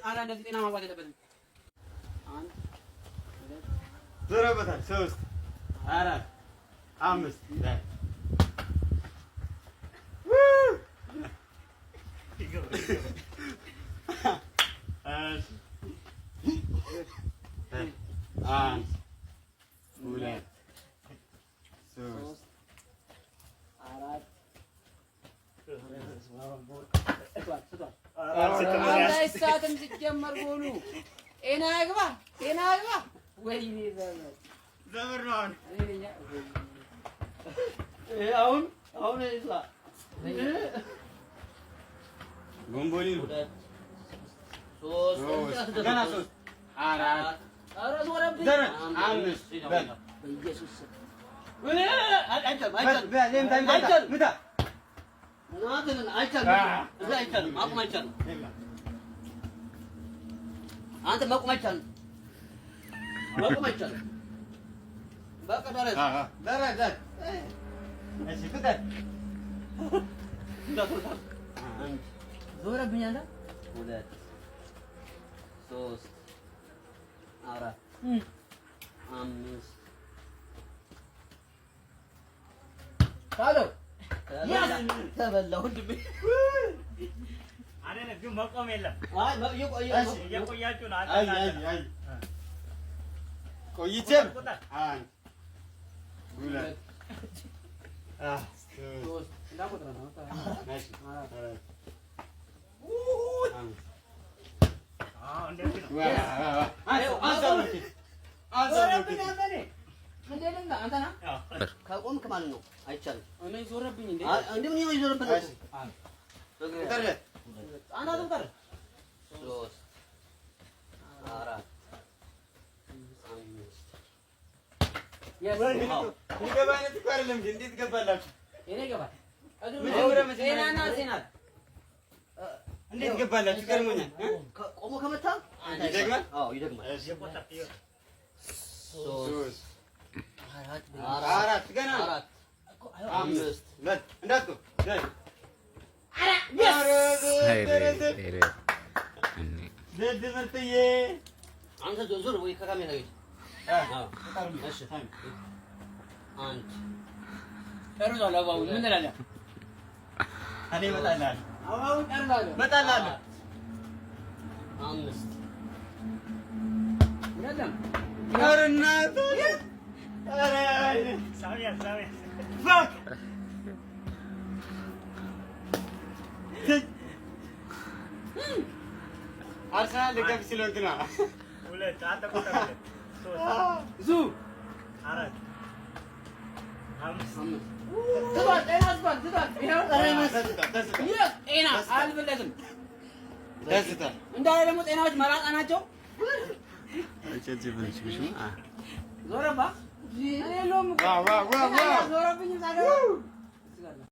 ኧረ እንደዚህ ጤና ማግባት የለበትም። ዞረበታል። 3 4 5 ሰዓትም ሲጀመር ጎሉ ጤና ያግባ ወይኔ ዘመር ነው አሁን ይዛ ጎንቦሊ ነው 3 ገና 3 4 ኧረ ዞረብኝ 5 በል በኢየሱስ አንተ መቆም አይቻልም። በቃ ደረስ ዞረብኝ አለ 2 3 4 5 ካሎ ተበላሁ እንዴ? አይደለም ግን መቆም የለም። አይ እየቆያችሁ ነው። አይ ቆይቼም 1 2 3 እንዳቆጥራ ነው። እንደዚህ ነው። ከቆምክ ማለት ነው አይቻልም። እኔ ዞረብኝ እንዴ? እንደምን ነው ይዞርብኝ? ቀረ አናቱም ቀረ 3 4 5 ይገባ አይነት እኮ አይደለም እንዴ? እንዴት ገባላችሁ? እኔ ገባ ጤናና ጤና እንዴት ገባላችሁ? ገርሞኛል። ቆሞ ከመታ ይደግማል? አዎ ይደግማል። 3 4 ገና 5 በል እንዳትቆም ምርጥዬ አንተ ዞር ወይ ከካሜራ ጋር እሺ አንድ ጨርሷል። አባውን ምን እላለሁ? እኔ እመጣልሃለሁ። አባውን ጨርሷል። እመጣልሃለሁ። 5 ምንም ኧረ እናትህ ኧረ ሳቢያ ፋክ አርሰናል ልገብ ስለሆንክ ነው። 2 አንተ ቁጥር 3 ዙ 4 5 ጤና አልበለትም። ደስታ እንዳለ ደግሞ ጤናዎች መላጣ ናቸው። ዞረባ ዋ ዋ ዋ ዋ ዞረብኝ